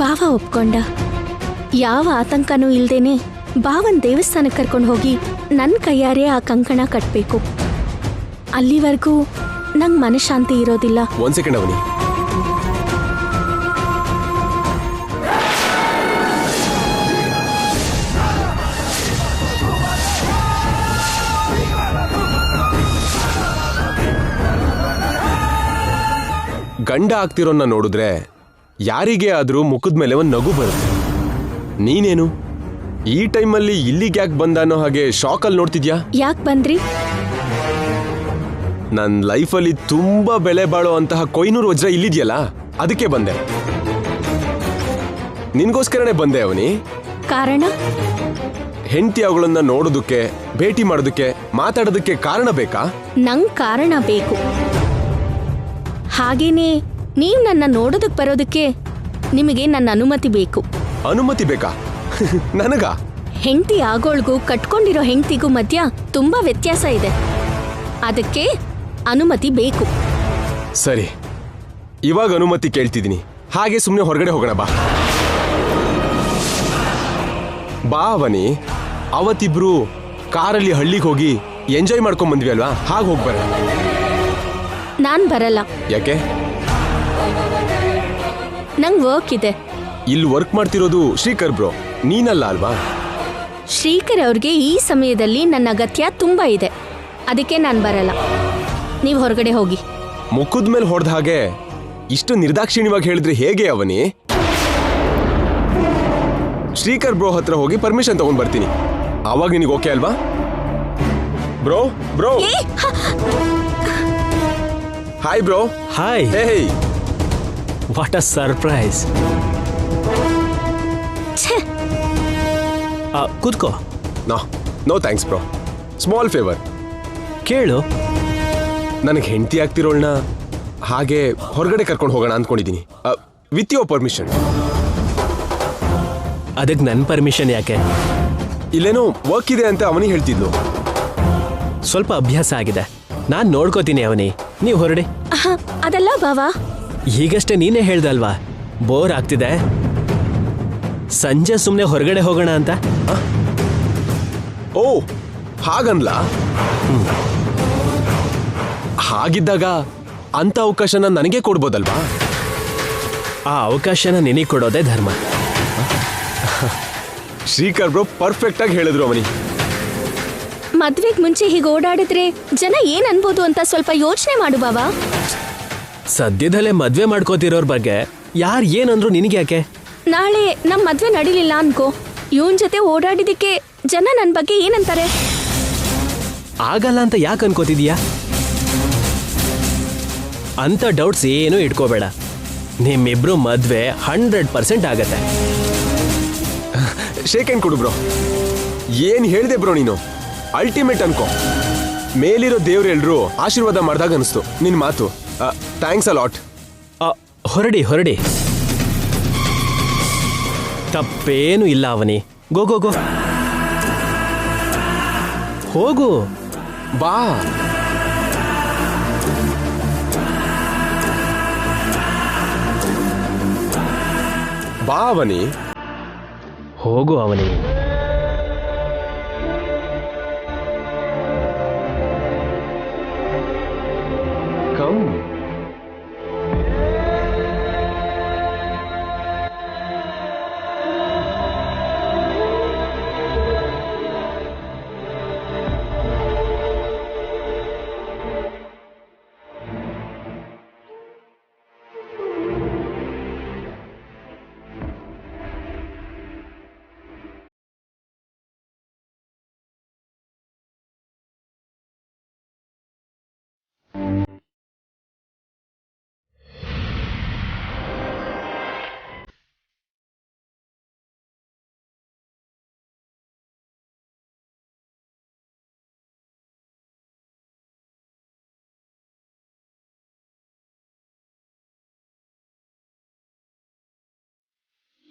ಬಾವ ಒಪ್ಕೊಂಡ. ಯಾವ ಆತಂಕನೂ ಇಲ್ದೇನೆ ಬಾವನ್ ದೇವಸ್ಥಾನಕ್ಕೆ ಕರ್ಕೊಂಡು ಹೋಗಿ ನನ್ನ ಕೈಯಾರೆ ಆ ಕಂಕಣ ಕಟ್ಬೇಕು. ಅಲ್ಲಿವರೆಗೂ ನಂಗೆ ಮನಃಶಾಂತಿ ಇರೋದಿಲ್ಲ. ಒಂದ್ ಸೆಕೆಂಡ್ ಅವನಿ. ಗಂಡ ಆಗ್ತಿರೋನ್ನ ನೋಡಿದ್ರೆ ಯಾರಿಗೆ ಆದ್ರೂ ಮುಖದ ಮೇಲೆ ಒಂದು ನಗು ಬರುತ್ತೆ. ನೀನೇನು ಈ ಟೈಮಲ್ಲಿ ಇಲ್ಲಿಗೆ ಯಾಕೆ ಬಂದ ಅನ್ನೋ ಹಾಗೆ ಶಾಕಲ್ಲಿ ನೋಡ್ತಿದ್ಯಾ? ಯಾಕೆ ಬಂದ್ರಿ? ನನ್ನ ಲೈಫಲ್ಲಿ ತುಂಬಾ ಬೆಲೆ ಬಾಳೋ ಅಂತಹ ಕೊಯ್ನೂರು ವಜ್ರ ಇಲ್ಲಿದ್ಯಲ್ಲ, ಅದಕ್ಕೆ ಬಂದೆ. ನಿನ್ಗೋಸ್ಕರನೇ ಬಂದೆ ಅವನಿ. ಕಾರಣ? ಹೆಂಡತಿ ಅವುಗಳನ್ನ ನೋಡೋದಕ್ಕೆ, ಭೇಟಿ ಮಾಡೋದಕ್ಕೆ, ಮಾತಾಡೋದಕ್ಕೆ ಕಾರಣ ಬೇಕಾ? ನಂಗ್ ಕಾರಣ ಬೇಕು. ಹಾಗೇನೆ ನೀವ್ ನನ್ನ ನೋಡೋದಕ್ಕೆ ಬರೋದಕ್ಕೆ ನಿಮಗೆ ನನ್ನ ಅನುಮತಿ ಬೇಕು. ಅನುಮತಿ ಬೇಕಾ? ನನಗ? ಹೆಂಡತಿ ಆಗೋಳ್ಗೂ ಕಟ್ಕೊಂಡಿರೋ ಹೆಂಡತಿಗೂ ಮಧ್ಯ ತುಂಬಾ ವ್ಯತ್ಯಾಸ ಇದೆ. ಅದಕ್ಕೆ ಅನುಮತಿ ಬೇಕು. ಸರಿ, ಇವಾಗ ಅನುಮತಿ ಕೇಳ್ತಿದ್ದೀನಿ. ಹಾಗೆ ಸುಮ್ಮನೆ ಹೊರಗಡೆ ಹೋಗೋಣ ಬಾ. ಬಾ ಅವನಿ. ಅವತ್ತಿಬ್ರು ಕಾರಲ್ಲಿ ಹಳ್ಳಿಗೆ ಹೋಗಿ ಎಂಜಾಯ್ ಮಾಡ್ಕೊಂಡ್ ಬಂದ್ವಿ ಅಲ್ವಾ, ಹಾಗೆ ಹೋಗ್ಬಾರ. ನಾನ್ ಬರಲ್ಲ. ಯಾಕೆ? ನಂಗ್ ವರ್ಕ್ ಇದೆ. ಇಲ್ಲಿ ವರ್ಕ್ ಮಾಡ್ತಿರೋದು ಶ್ರೀಕರ್ ಬ್ರೋ, ನೀನಲ್ಲ ಅಲ್ವಾ? ಶ್ರೀಕರ್ ಅವ್ರಿಗೆ ಈ ಸಮಯದಲ್ಲಿ ನನ್ನ ಅಗತ್ಯ ತುಂಬಾ ಇದೆ. ಅದಕ್ಕೆ ನಾನ್ ಬರಲ್ಲ. ನೀವು ಹೊರಗಡೆ ಹೋಗಿ. ಮುಖದ ಮೇಲೆ ಹೊಡೆದ ಹಾಗೆ ಇಷ್ಟು ನಿರ್ದಾಕ್ಷಿಣ್ಯವಾಗಿ ಹೇಳಿದ್ರೆ ಹೇಗೆ ಅವನಿ? ಶ್ರೀಕರ್ ಬ್ರೋ ಹತ್ರ ಹೋಗಿ ಪರ್ಮಿಷನ್ ತಗೊಂಡ್ ಬರ್ತೀನಿ. ಅವಾಗ ನಿನಗೆ ಓಕೆ ಅಲ್ವಾ? Bro bro hi bro. Hi. Hey. What a surprise. ಕೂತ್ಕೋ. No thanks bro. Small favour. ಕೇಳು. ನನಗೆ ಹೆಂಡತಿ ಆಗ್ತಿರೋಳ್ನ ಹಾಗೆ ಹೊರಗಡೆ ಕರ್ಕೊಂಡು ಹೋಗೋಣ ಅಂದ್ಕೊಂಡಿದ್ದೀನಿ, ವಿತ್ ಯುವರ್ ಪರ್ಮಿಷನ್. ಅದಕ್ಕೆ ನನ್ನ ಪರ್ಮಿಷನ್ ಯಾಕೆ? ಇಲ್ಲೇನೋ ವರ್ಕ್ ಇದೆ ಅಂತ ಅವನಿ ಹೇಳ್ತಿದ್ಲು. ಸ್ವಲ್ಪ ಅಭ್ಯಾಸ ಆಗಿದೆ, ನಾನು ನೋಡ್ಕೋತೀನಿ ಅವನಿ. ನೀವು ಹೊರಡಿ. ಅದಲ್ಲ ಬಾವಾ, ಈಗಷ್ಟೇ ನೀನೇ ಹೇಳ್ದಲ್ವಾ ಬೋರ್ ಆಗ್ತಿದೆ, ಸಂಜೆ ಸುಮ್ಮನೆ ಹೊರಗಡೆ ಹೋಗೋಣ ಅಂತ. ಓ ಹಾಗನ್ಲ? ಹಾಗಿದ್ದಾಗ ಅಂತ ಅವಕಾಶನ ನನಗೆ ಕೊಡ್ಬೋದಲ್ವಾ? ಆ ಅವಕಾಶನ ನಿನಗೆ ಕೊಡೋದೇ ಧರ್ಮ. ಶ್ರೀಕರ್ ಬ್ರೋ ಪರ್ಫೆಕ್ಟ್ ಆಗಿ ಹೇಳಿದ್ರು ಅವನಿ. ಮದ್ವೆಗ್ ಮುಂಚೆ ಹೀಗೆ ಓಡಾಡಿದ್ರೆ ಜನ ಏನ್ ಅನ್ಬೋದು ಅಂತ ಸ್ವಲ್ಪ ಯೋಚನೆ ಮಾಡು ಬಾವಾ. ಸದ್ಯದಲ್ಲೇ ಮದ್ವೆ ಮಾಡ್ಕೋತಿರೋರ್ ಬಗ್ಗೆ ಯಾರು ಏನಂದ್ರು ನಿನಗೆ ಯಾಕೆ? ನಾಳೆ ನಮ್ ಮದ್ವೆ ನಡಿಲಿಲ್ಲ ಅನ್ಕೋ, ಇವನ್ ಜೊತೆ ಓಡಾಡಿದಕ್ಕೆ ಜನ ನನ್ ಬಗ್ಗೆ ಏನಂತಾರೆ? ಆಗಲ್ಲ ಅಂತ ಯಾಕೆ ಅನ್ಕೋತಿದೀಯಾ? ಅಂತ ಡೌಟ್ಸ್ ಏನೂ ಇಟ್ಕೋಬೇಡ. ನಿಮ್ಮಿಬ್ರು ಮದ್ವೆ 100% ಆಗತ್ತೆ. ಶೇಕ್ ಹ್ಯಾಂಡ್ ಕೊಡು ಬ್ರೋ. ಏನ್ ಹೇಳಿದೆ ಬ್ರೋ ನೀನು? ಅಲ್ಟಿಮೇಟ್ ಅನ್ಕೋ. ಮೇಲಿರೋ ದೇವ್ರು ಎಲ್ರು ಆಶೀರ್ವಾದ ಮಾಡ್ದಾಗ ಅನಿಸ್ತು ನಿನ್ ಮಾತು. Thanks a lot. ಹೊರಡಿ ಹೊರಡಿ, ತಪ್ಪೇನು ಇಲ್ಲ ಅವನಿ. ಗೋ ಗೋ ಗೋ, ಹೋಗು ಬಾ. ಬಾ ಅವನಿ. ಹೋಗು ಅವನಿ. ಕಮ್.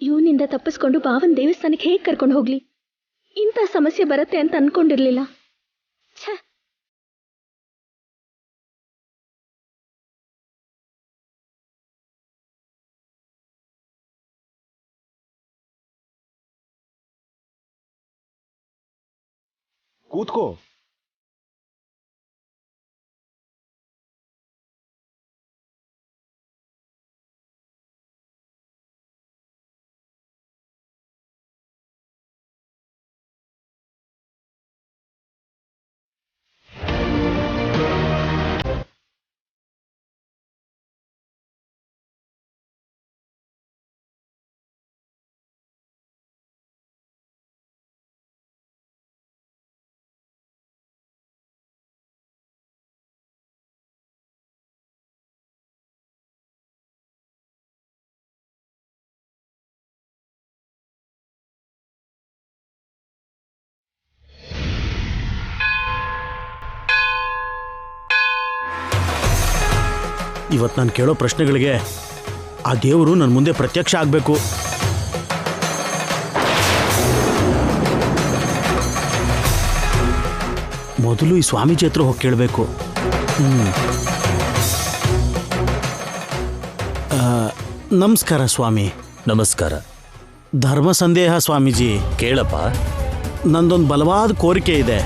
ಇವನಿಂದ ತಪ್ಪಿಸ್ಕೊಂಡು ಬಾವನ್ ದೇವಸ್ಥಾನಕ್ಕೆ ಹೇಗೆ ಕರ್ಕೊಂಡು ಹೋಗ್ಲಿ? ಇಂಥ ಸಮಸ್ಯೆ ಬರುತ್ತೆ ಅಂತ ಅನ್ಕೊಂಡಿರ್ಲಿಲ್ಲ. ಛೇ. ಕೂತ್ಕೋ. ಇವತ್ತು ನಾನು ಕೇಳೋ ಪ್ರಶ್ನೆಗಳಿಗೆ ಆ ದೇವರು ನನ್ನ ಮುಂದೆ ಪ್ರತ್ಯಕ್ಷ ಆಗಬೇಕು. ಮೊದಲು ಈ ಸ್ವಾಮೀಜಿ ಹತ್ರ ಹೋಗಿ ಕೇಳಬೇಕು. ನಮಸ್ಕಾರ ಸ್ವಾಮಿ. ನಮಸ್ಕಾರ. ಧರ್ಮ ಸಂದೇಹ ಸ್ವಾಮೀಜಿ. ಕೇಳಪ್ಪ. ನಂದೊಂದು ಬಲವಾದ ಕೋರಿಕೆ ಇದೆ.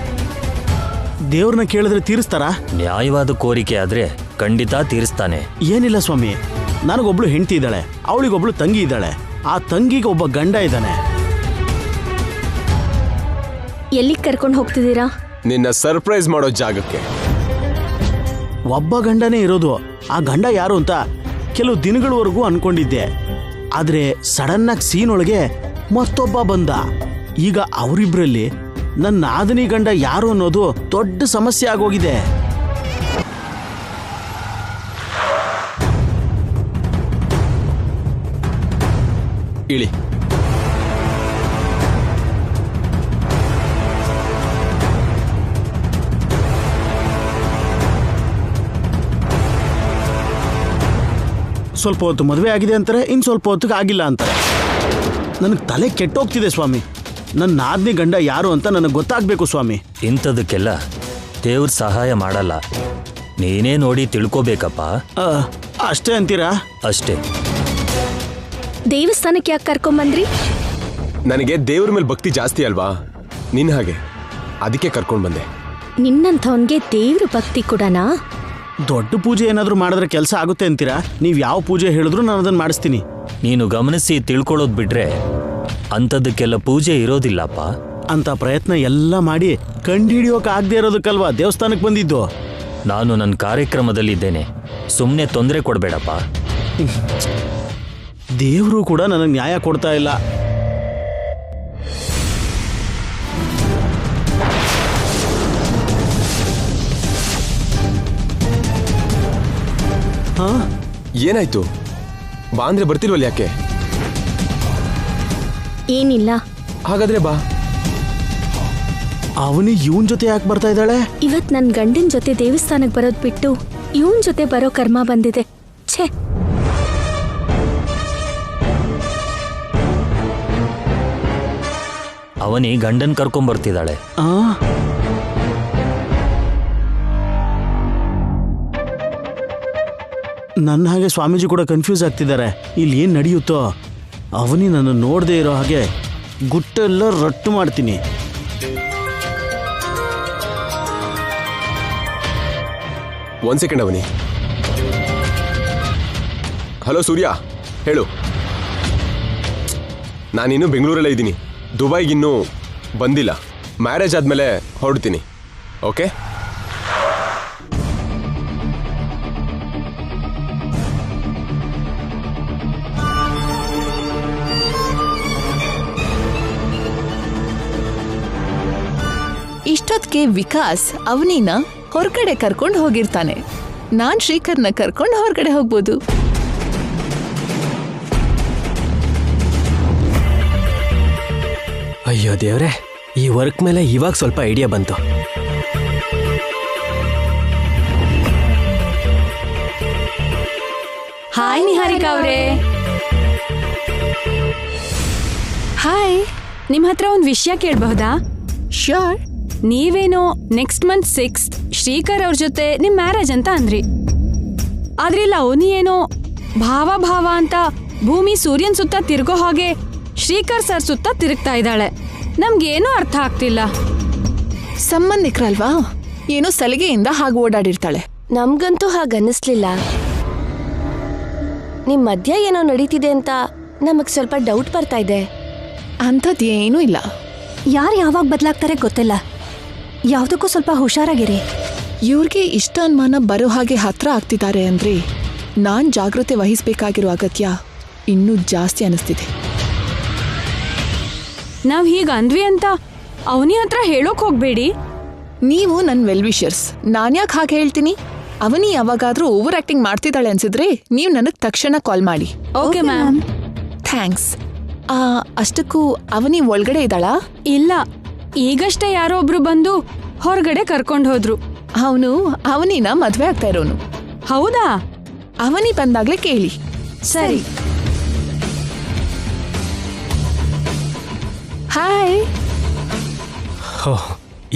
ದೇವ್ರನ್ನ ಕೇಳಿದ್ರೆ ತೀರಿಸ್ತಾರಾ? ನ್ಯಾಯವಾದ ಕೋರಿಕೆ ಆದ್ರೆ ಖಂಡಿತ ತೀರಿಸ್ತಾನೆ. ಏನಿಲ್ಲ ಸ್ವಾಮಿ, ನನಗೊಬ್ಳು ಹೆಂಡತಿ ಇದ್ದಾಳೆ, ಅವಳಿಗೊಬ್ಳು ತಂಗಿ ಇದ್ದಾಳೆ. ಆ ತಂಗಿಗೆ ಒಬ್ಬ ಗಂಡ ಇದ್ದಾನೆ. ಎಲ್ಲಿಗೆ ಕರ್ಕೊಂಡು ಹೋಗ್ತಿದ್ದೀರಾ? ನಿನ್ನ ಸರ್ಪ್ರೈಸ್ ಮಾಡೋ ಜಾಗಕ್ಕೆ. ಒಬ್ಬ ಗಂಡನೇ ಇರೋದು. ಆ ಗಂಡ ಯಾರು ಅಂತ ಕೆಲವು ದಿನಗಳವರೆಗೂ ಅನ್ಕೊಂಡಿದ್ದೆ. ಆದ್ರೆ ಸಡನ್ ಆಗಿ ಸೀನ್ ಒಳಗೆ ಮತ್ತೊಬ್ಬ ಬಂದ. ಈಗ ಅವರಿಬ್ರಲ್ಲಿ ನನ್ನ ನಾದನಿ ಗಂಡ ಯಾರು ಅನ್ನೋದು ದೊಡ್ಡ ಸಮಸ್ಯೆ ಆಗೋಗಿದೆ. ಇಳಿ. ಸ್ವಲ್ಪ ಹೊತ್ತು ಮದುವೆ ಆಗಿದೆ ಅಂತಾರೆ, ಇನ್ನು ಸ್ವಲ್ಪ ಹೊತ್ತಿಗೆ ಆಗಿಲ್ಲ ಅಂತಾರೆ. ನನಗೆ ತಲೆ ಕೆಟ್ಟೋಗ್ತಿದೆ ಸ್ವಾಮಿ. ನನ್ನ ನಾದನಿ ಗಂಡ ಯಾರು ಅಂತ ನನಗೆ ಗೊತ್ತಾಗಬೇಕು ಸ್ವಾಮಿ. ಇಂಥದಕ್ಕೆಲ್ಲ ದೇವ್ರ ಸಹಾಯ ಮಾಡಲ್ಲ, ನೀನೇ ನೋಡಿ ತಿಳ್ಕೋಬೇಕಪ್ಪ. ಅಷ್ಟೇ ಅಂತೀರಾ? ಅಷ್ಟೇ. ದೇವಸ್ಥಾನಕ್ಕೆ ಯಾಕೆ ಕರ್ಕೊಂಬಂದ್ರಿ? ನನಗೆ ದೇವ್ರ ಮೇಲೆ ಭಕ್ತಿ ಜಾಸ್ತಿ ಅಲ್ವಾ, ನಿನ್ನ ಹಾಗೆ, ಅದಕ್ಕೆ ಕರ್ಕೊಂಡು ಬಂದೆ. ನಿನ್ನಂಥವನ್ಗೆ ದೇವ್ರ ಭಕ್ತಿ ಕೂಡನಾ? ದೊಡ್ಡ ಪೂಜೆ ಏನಾದರೂ ಮಾಡಿದ್ರೆ ಕೆಲಸ ಆಗುತ್ತೆ ಅಂತೀರಾ? ನೀವು ಯಾವ ಪೂಜೆ ಹೇಳಿದ್ರು ನಾನು ಅದನ್ನು ಮಾಡಿಸ್ತೀನಿ. ನೀನು ಗಮನಿಸಿ ತಿಳ್ಕೊಳ್ಳೋದು ಬಿಟ್ರೆ ಅಂಥದಕ್ಕೆಲ್ಲ ಪೂಜೆ ಇರೋದಿಲ್ಲಪ್ಪ. ಅಂತ ಪ್ರಯತ್ನ ಎಲ್ಲ ಮಾಡಿ ಕಂಡುಹಿಡಿಯೋಕೆ ಆಗದೆ ಇರೋದಕ್ಕಲ್ವಾ ದೇವಸ್ಥಾನಕ್ಕೆ ಬಂದಿದ್ದು. ನಾನು ನನ್ನ ಕಾರ್ಯಕ್ರಮದಲ್ಲಿದ್ದೇನೆ, ಸುಮ್ಮನೆ ತೊಂದರೆ ಕೊಡಬೇಡಪ್ಪ. ದೇವರು ಕೂಡ ನನಗೆ ನ್ಯಾಯ ಕೊಡ್ತಾ ಇಲ್ಲ. ಏನಾಯ್ತು? ಬಾ ಅಂದ್ರೆ ಬರ್ತಿಲ್ವಲ್ಲ, ಯಾಕೆ? ಏನಿಲ್ಲ. ಹಾಗಾದ್ರೆ ಬಾ. ಅವನಿ ಇವನ್ ಜೊತೆ ಯಾಕೆ ಬರ್ತಾ ಇದ್ದಾಳೆ? ಇವತ್ ನನ್ ಗಂಡಿನ ಜೊತೆ ದೇವಸ್ಥಾನಕ್ಕೆ ಬರೋದ್ ಬಿಟ್ಟು ಇವನ್ ಜೊತೆ ಬರೋ ಕರ್ಮ ಬಂದಿದೆ. ಛೇ, ಅವನಿ ಗಂಡನ್ ಕರ್ಕೊಂಬರ್ತಿದ್ದಾಳೆ. ನನ್ನ ಹಾಗೆ ಸ್ವಾಮೀಜಿ ಕೂಡ ಕನ್ಫ್ಯೂಸ್ ಆಗ್ತಿದ್ದಾರೆ. ಇಲ್ಲಿ ಏನು ನಡೆಯುತ್ತೋ. ಅವನಿ ನನ್ನ ನೋಡದೆ ಇರೋ ಹಾಗೆ ಗುಟ್ಟೆಲ್ಲ ರಟ್ಟು ಮಾಡ್ತೀನಿ. ಒಂದ್ ಸೆಕೆಂಡ್ ಅವನಿ. ಹಲೋ ಸೂರ್ಯ, ಹೇಳು. ನಾನಿನ್ನೂ ಬೆಂಗಳೂರಲ್ಲೇ ಇದ್ದೀನಿ, ದುಬೈಗಿನ್ನೂ ಬಂದಿಲ್ಲ. ಮ್ಯಾರೇಜ್ ಆದಮೇಲೆ ಹೊರಡ್ತೀನಿ. ಓಕೆ? ಇಷ್ಟೊತ್ತಿಗೆ ವಿಕಾಸ್ ಅವನಿನ ಹೊರಗಡೆ ಕರ್ಕೊಂಡು ಹೋಗಿರ್ತಾನೆ. ನಾನ್ ಶ್ರೀಕರ್ನ ಕರ್ಕೊಂಡು ಹೊರಗಡೆ ಹೋಗ್ಬೋದು. ಅಯ್ಯೋ ದೇವ್ರೆ, ಈ ವರ್ಕ್ ಮೇಲೆ ಇವಾಗ ಸ್ವಲ್ಪ ಐಡಿಯಾ ಬಂತು. ಹಾಯ್ ನಿಹಾರಿಕಾ ಅವರೇ. ಹಾಯ್, ನಿಮ್ಮ ಹತ್ರ ಒಂದು ವಿಷಯ ಕೇಳಬಹುದಾ? ಶ್ಯೂರ್. ನೀವೇನೋ ನೆಕ್ಸ್ಟ್ ಮಂತ್ 6 ಶ್ರೀಕರ್ ಅವ್ರ ಜೊತೆ ನಿಮ್ ಮ್ಯಾರೇಜ್ ಅಂತ ಅಂದ್ರಿ. ಆದ್ರೆ ಇಲ್ಲ, ಅವನಿ ಏನೋ ಭಾವ ಭಾವ ಅಂತ ಭೂಮಿ ಸೂರ್ಯನ್ ಸುತ್ತ ತಿರ್ಗೋ ಹಾಗೆ ಶ್ರೀಕರ್ ಸರ್ ಸುತ್ತ ತಿರುಗ್ತಾ ಇದ್ದಾಳೆ. ನಮ್ಗೇನೂ ಅರ್ಥ ಆಗ್ತಿಲ್ಲ. ಸಂಬಂಧಿಕರಲ್ವಾ, ಏನೋ ಸಲಿಗೆಯಿಂದ ಹಾಗೆ ಓಡಾಡಿರ್ತಾಳೆ. ನಮ್ಗಂತೂ ಹಾಗನ್ನಿಸ್ಲಿಲ್ಲ. ನಿಮ್ ಮಧ್ಯ ಏನೋ ನಡೀತಿದೆ ಅಂತ ನಮಗ್ ಸ್ವಲ್ಪ ಡೌಟ್ ಬರ್ತಾ ಇದೆ. ಅಂಥದ್ದು ಏನೂ ಇಲ್ಲ. ಯಾರು ಯಾವಾಗ ಬದಲಾಗ್ತಾರೆ ಗೊತ್ತಿಲ್ಲ. ಯಾವುದಕ್ಕೂ ಸ್ವಲ್ಪ ಹುಷಾರಾಗಿರಿ. ಇವ್ರಿಗೆ ಇಷ್ಟ ಅನುಮಾನ ಬರೋ ಹಾಗೆ ಹತ್ರ ಆಗ್ತಿದ್ದಾರೆ ಅಂದ್ರೆ ನಾನ್ ಜಾಗೃತೆ ವಹಿಸ್ಬೇಕಾಗಿರೋ ಅಗತ್ಯ ಇನ್ನೂ ಜಾಸ್ತಿ ಅನಿಸ್ತಿದೆ. ನಾವ್ ಹೀಗ ಅಂದ್ವಿ ಅಂತ ಅವನಿ ಹತ್ರ ಹೇಳೋಕ್ ಹೋಗ್ಬೇಡಿ. ನೀವು ನನ್ನ ವೆಲ್ ವಿಷರ್ಸ್, ನಾನ್ಯಾಕೆ ಹಾಗೆ ಹೇಳ್ತೀನಿ? ಅವನಿ ಯಾವಾಗಾದ್ರೂ ಓವರ್ ಆಕ್ಟಿಂಗ್ ಮಾಡ್ತಿದ್ದಾಳೆ ಅನ್ಸಿದ್ರೆ ನೀವು ನನಗೆ ತಕ್ಷಣ ಕಾಲ್ ಮಾಡಿ. Okay ma'am. ಥ್ಯಾಂಕ್ಸ್. ಅಷ್ಟಕ್ಕೂ ಅವನಿ ಒಳಗಡೆ ಇದ್ದಾಳಾ? ಇಲ್ಲ, ಈಗಷ್ಟೇ ಯಾರೋ ಒಬ್ರು ಬಂದು ಹೊರಗಡೆ ಕರ್ಕೊಂಡು ಹೋದ್ರು. ಅವನು ಅವನಿನ ಮದ್ವೆ ಆಗ್ತಾ ಇರೋನು. ಹೌದಾ? ಅವನಿ ಬಂದಾಗ್ಲೇ ಕೇಳಿ. ಸರಿ. ಹಾಯ್.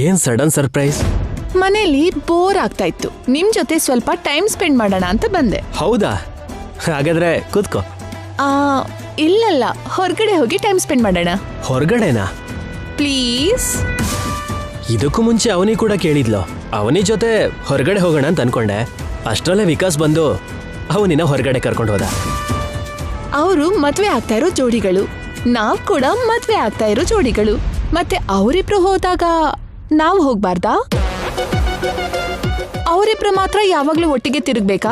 ಏನ್ ಸಡನ್ ಸರ್ಪ್ರೈಸ್. ಮನೇಲಿ ಬೋರ್ ಆಗ್ತಾ ಇತ್ತು, ನಿಮ್ ಜೊತೆ ಸ್ವಲ್ಪ ಟೈಮ್ ಸ್ಪೆಂಡ್ ಮಾಡೋಣ ಅಂತ ಬಂದೆ. ಹೌದಾ? ಹಾಗಾದ್ರೆ ಕೂತ್ಕೋ. ಇಲ್ಲಲ್ಲ, ಹೊರಗಡೆ ಹೋಗಿ ಟೈಮ್ ಸ್ಪೆಂಡ್ ಮಾಡೋಣ. ಹೊರಗಡೆನಾ? ಪ್ಲೀಸ್. ಇದಕ್ಕೂ ಮುಂಚೆ ಅವನಿ ಕೂಡ ಕೇಳಿದ್ಲು, ಅವನಿ ಜೊತೆ ಹೊರಗಡೆ ಹೋಗೋಣ ಅಂತ ಅನ್ಕೊಂಡೆ. ಅಷ್ಟರಲ್ಲೇ ವಿಕಾಸ್ ಬಂದು ಅವನಿನ ಹೊರಗಡೆ ಕರ್ಕೊಂಡು ಹೋದ. ಅವರು ಮದ್ವೆ ಆಗ್ತಾ ಇರೋ ಜೋಡಿಗಳು, ನಾವ್ ಕೂಡ ಮದ್ವೆ ಆಗ್ತಾ ಇರೋ ಜೋಡಿಗಳು. ಮತ್ತೆ ಅವರಿಬ್ರು ಹೋದಾಗ ನಾವು ಹೋಗ್ಬಾರ್ದಾ? ಅವರಿಬ್ರು ಮಾತ್ರ ಯಾವಾಗ್ಲೂ ಒಟ್ಟಿಗೆ ತಿರುಗ್ಬೇಕಾ?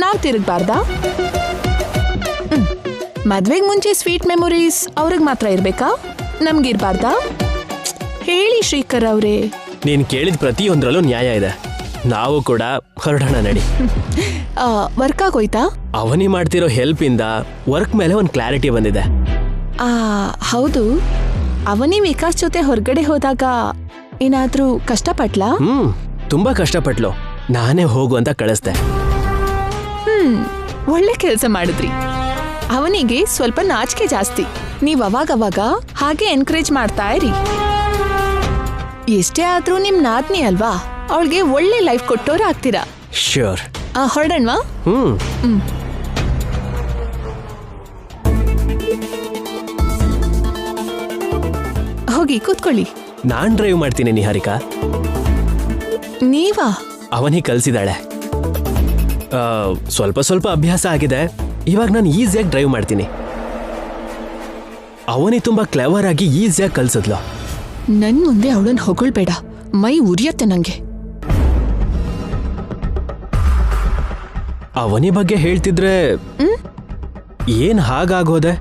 ನಾವ್ ತಿರುಗ್ಬಾರ್ದಾ? ಮದ್ವೆಗ್ ಮುಂಚೆ ಸ್ವೀಟ್ ಮೆಮೊರೀಸ್ ಅವ್ರಿಗೆ ಮಾತ್ರ ಇರ್ಬೇಕಾ? ನಮ್ಗಿರ್ಬಾರ್ದಾ? ಹೇಳಿ ಶ್ರೀಕರ್ ಅವ್ರೆ. ನೀನ್ ಕೇಳಿದ ಪ್ರತಿಯೊಂದ್ರಲ್ಲೂ ನ್ಯಾಯ ಇದೆ. ನಾವು ಕೂಡ ಹೊರಡೋಣ ನಡಿ. ವರ್ಕ್ ಆಗೋಯ್ತಾ? ಅವನಿ ಮಾಡ್ತಿರೋ ಹೆಲ್ಪ್ ಇಂದ ವರ್ಕ್ ಮೇಲೆ ಒಂದು ಕ್ಲಾರಿಟಿ ಬಂದಿದೆ. ಹೌದು. ಅವನಿ ವಿಕಾಸ್ ಜೊತೆ ಹೊರಗಡೆ ಹೋದಾಗ ಏನಾದ್ರೂ ಕಷ್ಟಪಟ್ಲಾ? ತುಂಬಾ ಕಷ್ಟಪಟ್ಲು. ನಾನೇ ಹೋಗು ಅಂತ ಕಳಿಸ್ದೆ. ಒಳ್ಳೆ ಕೆಲಸ ಮಾಡಿದ್ರಿ. ಅವನಿಗೆ ಸ್ವಲ್ಪ ನಾಚಿಕೆ ಜಾಸ್ತಿ. ನೀವ್ ಅವಾಗವಾಗ ಹಾಗೆ ಎನ್ಕರೇಜ್ ಮಾಡ್ತಾ ಇರಿ. ಎಷ್ಟೇ ಆದ್ರೂ ನಿಮ್ ನಾದ್ನಿ ಅಲ್ವಾ, ಅವಳಿಗೆ ಒಳ್ಳೆ ಲೈಫ್ ಕೊಟ್ಟೋರು ಆಗ್ತೀರಾ. ಶ್ಯೂರ್. ಹೊರಡಣ್ವಾ? ಹೋಗಿ ಕೂತ್ಕೊಳ್ಳಿ. ನಾನ್ ಡ್ರೈವ್ ಮಾಡ್ತೀನಿ ನಿಹಾರಿಕಾ. ನೀವಾ? ಅವನಿ ಕಲ್ಸಿದಾಳೆ. ಸ್ವಲ್ಪ ಸ್ವಲ್ಪ ಅಭ್ಯಾಸ ಆಗಿದೆ. ಇವಾಗ ನಾನು ಈಸಿಯಾಗಿ ಡ್ರೈವ್ ಮಾಡ್ತೀನಿ. ಅವನಿ ತುಂಬಾ ಕ್ಲೆವರ್ ಆಗಿ ಈಸಿಯಾಗಿ ಕಲ್ಸಿದ್ಲು. ನನ್ ಮುಂದೆ ಅವಳನ್ನ ಹೊಗಳ್ಬೇಡ, ಮೈ ಉರಿಯತ್ತೆ ನಂಗೆ. ಅವನಿ ಬಗ್ಗೆ ಹೇಳ್ತಿದ್ರೆ ಏನ್ ಹಾಗಾಗೋದೆ?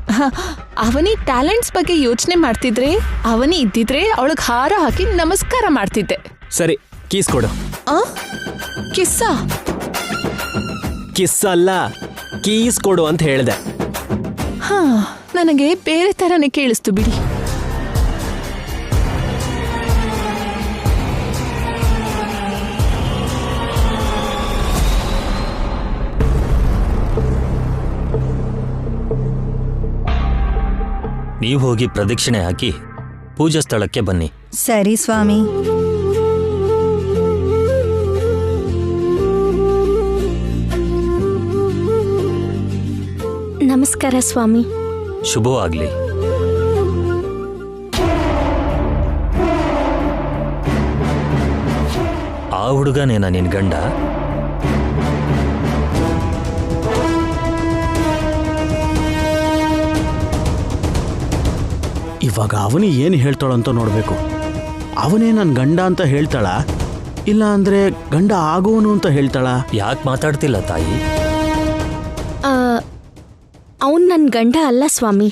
ಅವನಿ ಟ್ಯಾಲೆಂಟ್ಸ್ ಬಗ್ಗೆ ಯೋಚನೆ ಮಾಡ್ತಿದ್ರೆ, ಅವನಿ ಇದ್ದಿದ್ರೆ ಅವಳಿಗೆ ಹಾರ ಹಾಕಿ ನಮಸ್ಕಾರ ಮಾಡ್ತಿದ್ದೆ. ಸರಿ, ಕೀಸ್ ಕೊಡು. ಕಿಸ್ಸಾ? ಕಿಸ್ ಅಲ್ಲ, ಕೀಸ್ ಕೊಡು ಅಂತ ಹೇಳ್ದೆ. ನನಗೆ ಬೇರೆ ತರನೇ ಕೇಳಿಸ್ತು ಬಿಡಿ. ನೀವು ಹೋಗಿ ಪ್ರದಕ್ಷಿಣೆ ಹಾಕಿ ಪೂಜಾ ಸ್ಥಳಕ್ಕೆ ಬನ್ನಿ. ಸರಿ ಸ್ವಾಮಿ. ನಮಸ್ಕಾರ ಸ್ವಾಮಿ. ಶುಭವಾಗ್ಲಿ. ಆ ಹುಡುಗನೇನಾ ನಿನ್ ಗಂಡ? ಇವಾಗ ಅವನಿ ಏನು ಹೇಳ್ತಾಳಂತ ನೋಡಬೇಕು. ಅವನೇ ನನ್ನ ಗಂಡ ಅಂತ ಹೇಳ್ತಾಳ, ಇಲ್ಲ ಅಂದ್ರೆ ಗಂಡ ಆಗುವನು ಅಂತ ಹೇಳ್ತಾಳ? ಯಾಕೆ ಮಾತಾಡ್ತಿಲ್ಲ ತಾಯಿ? ಅವನ್ ನನ್ನ ಗಂಡ ಅಲ್ಲ ಸ್ವಾಮಿ.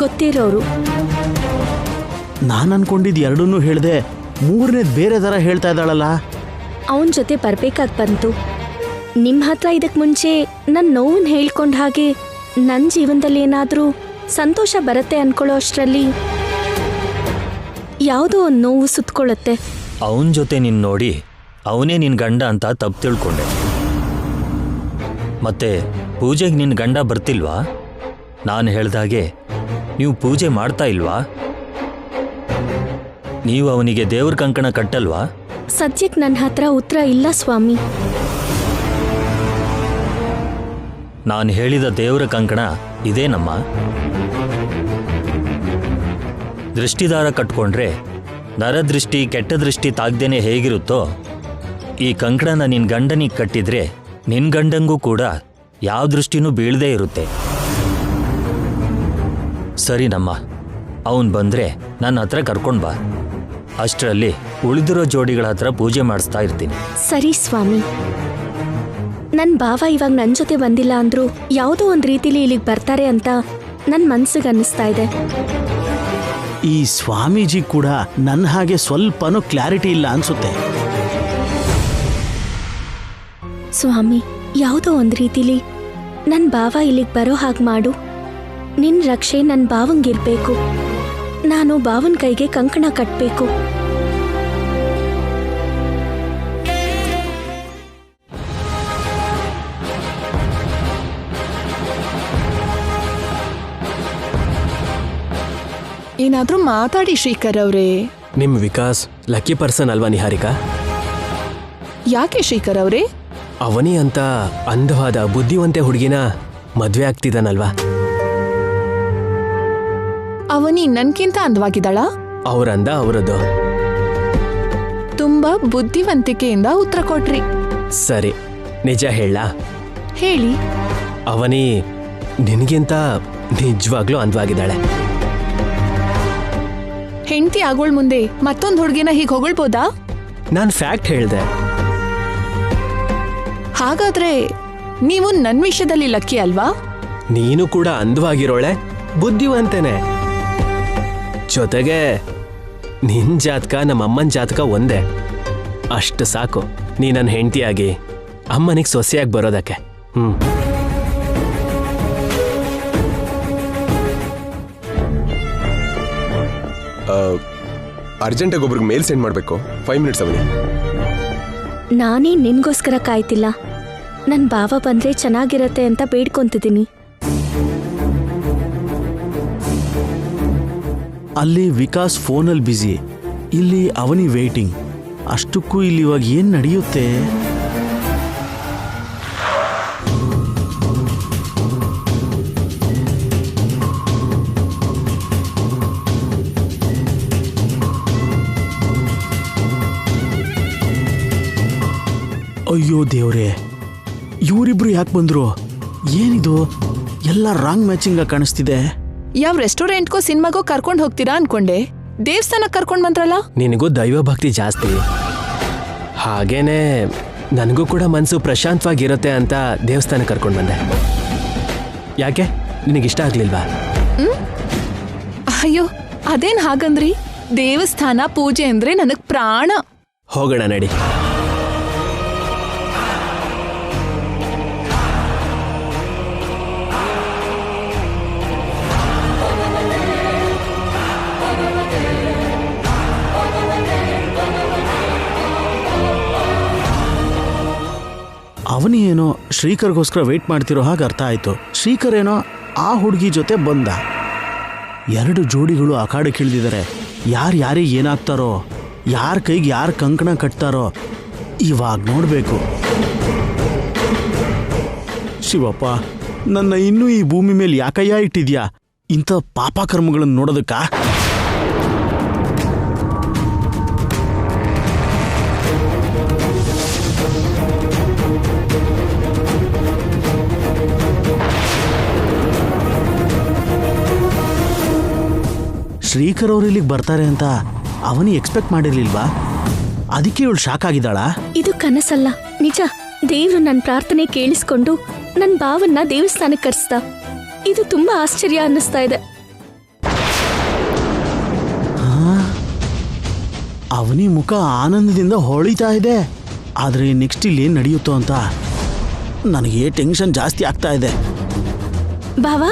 ಗೊತ್ತಿರೋರು. ನಾನು ಅನ್ಕೊಂಡಿದ್ದು ಎರಡನ್ನೂ ಹೇಳ್ದೆ, ಮೂರನೇದು ಬೇರೆ ಥರ ಹೇಳ್ತಾ ಇದ್ದಾಳಲ್ಲ. ಅವನ ಜೊತೆ ಬರ್ಬೇಕಾಗಿ ಬಂತು. ನಿಮ್ಮ ಹತ್ರ ಇದಕ್ಕೆ ಮುಂಚೆ ನನ್ನ ನೋವನ್ನ ಹೇಳ್ಕೊಂಡ ಹಾಗೆ ನನ್ನ ಜೀವನದಲ್ಲಿ ಏನಾದರೂ ಸಂತೋಷ ಬರುತ್ತೆ ಅನ್ಕೊಳ್ಳೋ ಅಷ್ಟರಲ್ಲಿ ಯಾವುದೋ ಒಂದು ನೋವು ಸುತ್ತಕೊಳ್ಳುತ್ತೆ. ಅವನ ಜೊತೆ ನಿನ್ ನೋಡಿ ಅವನೇ ನಿನ್ ಗಂಡ ಅಂತ ತಪ್ಪು ತಿಳ್ಕೊಂಡೆ. ಮತ್ತೆ ಪೂಜೆಗೆ ನಿನ್ ಗಂಡ ಬರ್ತಿಲ್ವಾ? ನಾನು ಹೇಳ್ದಾಗೆ ನೀವು ಪೂಜೆ ಮಾಡ್ತಾ ಇಲ್ವಾ? ನೀವು ಅವನಿಗೆ ದೇವ್ರ ಕಂಕಣ ಕಟ್ಟಲ್ವಾ? ಸದ್ಯಕ್ಕೆ ನನ್ನ ಹತ್ರ ಉತ್ತರ ಇಲ್ಲ ಸ್ವಾಮಿ. ನಾನು ಹೇಳಿದ ದೇವರ ಕಂಕಣ ಇದೇನಮ್ಮ. ದೃಷ್ಟಿದಾರ ಕಟ್ಕೊಂಡ್ರೆ ನರದೃಷ್ಟಿ ಕೆಟ್ಟ ದೃಷ್ಟಿ ತಾಗ್ದೇನೆ ಹೇಗಿರುತ್ತೋ ಈ ಕಂಕಣನ ನಿನ್ ಗಂಡನಿಗೆ ಕಟ್ಟಿದ್ರೆ ನಿನ್ ಗಂಡಂಗೂ ಕೂಡ ಯಾವ ದೃಷ್ಟಿನೂ ಬೀಳದೇ ಇರುತ್ತೆ. ಸರಿನಮ್ಮ, ಅವನು ಬಂದ್ರೆ ನನ್ನ ಹತ್ರ ಕರ್ಕೊಂಡ್ ಬಾ. ಅಷ್ಟರಲ್ಲಿ ಉಳಿದಿರೋ ಜೋಡಿಗಳ ಹತ್ರ ಪೂಜೆ ಮಾಡಿಸ್ತಾ ಇರ್ತೀನಿ. ಸರಿ ಸ್ವಾಮಿ. ನನ್ನ ಭಾವ ಇವಾಗ ನನ್ನ ಜೊತೆ ಬಂದಿಲ್ಲ ಅಂದ್ರೂ ಯಾವುದೋ ಒಂದು ರೀತಿಲಿ ಇಲ್ಲಿಗೆ ಬರ್ತಾರೆ ಅಂತ ನನ್ನ ಮನ್ಸಿಗೆ ಅನ್ನಿಸ್ತಾ ಇದೆ. ಈ ಸ್ವಾಮೀಜಿ ಕೂಡ ನನ್ನ ಹಾಗೆ ಸ್ವಲ್ಪನೂ ಕ್ಲಾರಿಟಿ ಇಲ್ಲ ಅನ್ಸುತ್ತೆ. ಸ್ವಾಮಿ, ಯಾವುದೋ ಒಂದು ರೀತಿಲಿ ನನ್ನ ಭಾವ ಇಲ್ಲಿಗೆ ಬರೋ ಹಾಗೆ ಮಾಡು. ನಿನ್ನ ರಕ್ಷೆ ನನ್ನ ಭಾವಂಗಿರ್ಬೇಕು. ನಾನು ಭಾವನ ಕೈಗೆ ಕಂಕಣ ಕಟ್ಟಬೇಕು. ಏನಾದ್ರೂ ಮಾತಾಡಿ ಶ್ರೀಕರ್ ಅವರೇ. ನಿಮ್ ವಿಕಾಸ್ ಲಕ್ಕಿ ಪರ್ಸನ್ ಅಲ್ವಾ ನಿಹಾರಿಕಾ? ಯಾಕೆ ಶ್ರೀಕರ್ ಅವರೇ? ಅವನಿ ಅಂತ ಅಂದವಾದ ಬುದ್ಧಿವಂತೆ ಹುಡುಗಿನ ಮದ್ವೆ ಆಗ್ತಿದ್ದಾನಲ್ವಾ? ಅವನಿ ನನ್ಕಿಂತ ಅಂದವಾಗಿದ್ದಾಳ? ಅವ್ರಂದ ಅವರದ್ದು. ತುಂಬಾ ಬುದ್ಧಿವಂತಿಕೆಯಿಂದ ಉತ್ತರ ಕೊಟ್ರಿ. ಸರಿ, ನಿಜ ಹೇಳ? ಹೇಳಿ. ಅವನಿ ನಿನ್ಗಿಂತ ನಿಜವಾಗ್ಲೂ ಅಂದವಾಗಿದ್ದಾಳೆ. ಹೆಂಡತಿ ಆಗೋಳ್ ಮುಂದೆ ಮತ್ತೊಂದು ಹುಡುಗಿನ ಹೀಗೆ ಹೊಗಳ್ಬೋದಾ? ನಾನ್ ಫ್ಯಾಕ್ಟ್ ಹೇಳ್ದೆ. ಹಾಗಾದ್ರೆ ನೀವು ನನ್ನ ವಿಷಯದಲ್ಲಿ ಲಕ್ಕಿ ಅಲ್ವಾ? ನೀನು ಕೂಡ ಅಂದವಾಗಿರೋಳೆ, ಬುದ್ಧಿವಂತೇನೆ. ಜೊತೆಗೆ ನಿನ್ ಜಾತಕ ನಮ್ಮ ಅಮ್ಮನ ಜಾತಕ ಒಂದೇ. ಅಷ್ಟು ಸಾಕು ನೀ ನನ್ನ ಹೆಂಡತಿಯಾಗಿ ಅಮ್ಮನಿಗೆ ಸೊಸೆಯಾಗಿ ಬರೋದಕ್ಕೆ. ಅರ್ಜೆಂಟಾಗಿ ಒಬ್ರಿಗೆ ಮೇಲ್ ಸೆಂಡ್ ಮಾಡಬೇಕು. 5 ಮಿನಿಟ್ಸ್ ಅವನಿ. ನಾನೇ ನಿನ್ಗೋಸ್ಕರ ಕಾಯ್ತಿಲ್ಲ. ನನ್ನ ಭಾವ ಬಂದ್ರೆ ಚೆನ್ನಾಗಿರತ್ತೆ ಅಂತ ಬೇಡ್ಕೊಂತಿದ್ದೀನಿ. ಅಲ್ಲಿ ವಿಕಾಸ್ ಫೋನಲ್ಲಿ ಬ್ಯುಸಿ, ಇಲ್ಲಿ ಅವನಿ ವೇಟಿಂಗ್. ಅಷ್ಟಕ್ಕೂ ಇಲ್ಲಿ ಇವಾಗ ಏನ್ ನಡೆಯುತ್ತೆ? ಅಯ್ಯೋ ದೇವ್ರೆ, ಇವರಿಬ್ರು ಯಾಕೆ ಬಂದ್ರು? ಏನಿದು ಎಲ್ಲ ರಾಂಗ್ ಮ್ಯಾಚಿಂಗ್ ಕಾಣಿಸ್ತಿದೆ. ಯಾವ ರೆಸ್ಟೋರೆಂಟ್ಗೋ ಸಿನಿಮಾಗೋ ಕರ್ಕೊಂಡು ಹೋಗ್ತೀರಾ ಅನ್ಕೊಂಡೆ, ದೇವಸ್ಥಾನಕ್ಕೆ ಕರ್ಕೊಂಡು ಬಂದ್ರಲ್ಲ. ನಿನಗೂ ದೈವ ಭಕ್ತಿ ಜಾಸ್ತಿ, ಹಾಗೇನೆ ನನಗೂ ಕೂಡ ಮನಸ್ಸು ಪ್ರಶಾಂತವಾಗಿರುತ್ತೆ ಅಂತ ದೇವಸ್ಥಾನಕ್ಕೆ ಕರ್ಕೊಂಡು ಬಂದೆ. ಯಾಕೆ, ನಿನಗಿಷ್ಟ ಆಗ್ಲಿಲ್ವಾ? ಅಯ್ಯೋ, ಅದೇನ್ ಹಾಗಂದ್ರಿ? ದೇವಸ್ಥಾನ ಪೂಜೆ ಅಂದ್ರೆ ನನಗ್ ಪ್ರಾಣ. ಹೋಗೋಣ ನಡಿ. ಅವನಿ ಏನೋ ಶ್ರೀಕರ್ಗೋಸ್ಕರ ವೇಟ್ ಮಾಡ್ತಿರೋ ಹಾಗೆ ಅರ್ಥ ಆಯ್ತು. ಶ್ರೀಕರ್ ಏನೋ ಆ ಹುಡುಗಿ ಜೊತೆ ಬಂದ. 2 ಜೋಡಿಗಳು ಅಖಾಡಕ್ಕೆ ಇಳಿದಿದ್ದಾರೆ. ಯಾರಿಗೆ ಏನಾಗ್ತಾರೋ, ಯಾರ ಕೈಗೆ ಯಾರು ಕಂಕಣ ಕಟ್ತಾರೋ ಇವಾಗ ನೋಡಬೇಕು. ಶಿವಪ್ಪ, ನನ್ನ ಇನ್ನೂ ಈ ಭೂಮಿ ಮೇಲೆ ಯಾಕಯ್ಯ ಇಟ್ಟಿದ್ಯಾ? ಇಂಥ ಪಾಪಕರ್ಮಗಳನ್ನು ನೋಡೋದಕ್ಕ? ಶ್ರೀಕರ್ ಅವ್ರು ಇಲ್ಲಿಗೆ ಬರ್ತಾರೆ ಅಂತ ಅವನಿ ಎಕ್ಸ್ಪೆಕ್ಟ್ ಮಾಡಿರ್ಲಿಲ್ವಾ? ಅದಕ್ಕೆ ಇವಳು ಶಾಕ್ ಆಗಿದ್ದಾಳ? ಇದು ಕನಸಲ್ಲ, ನಿಜ. ದೇವ್ರು ನನ್ನ ಪ್ರಾರ್ಥನೆ ಕೇಳಿಸ್ಕೊಂಡು ನನ್ನ ಭಾವನ್ನ ದೇವಸ್ಥಾನಕ್ಕೆ ಕರೆಸ್ದ. ಇದು ತುಂಬಾ ಆಶ್ಚರ್ಯ ಅನ್ನಿಸ್ತಾ ಇದೆ. ಅವನಿ ಮುಖ ಆನಂದದಿಂದ ಹೊಳಿತಾ ಇದೆ. ಆದ್ರೆ ನೆಕ್ಸ್ಟ್ ಇಲ್ಲಿ ಏನ್ ನಡೆಯುತ್ತೋ ಅಂತ ನನಗೆ ಟೆನ್ಷನ್ ಜಾಸ್ತಿ ಆಗ್ತಾ ಇದೆ. ಭಾವ,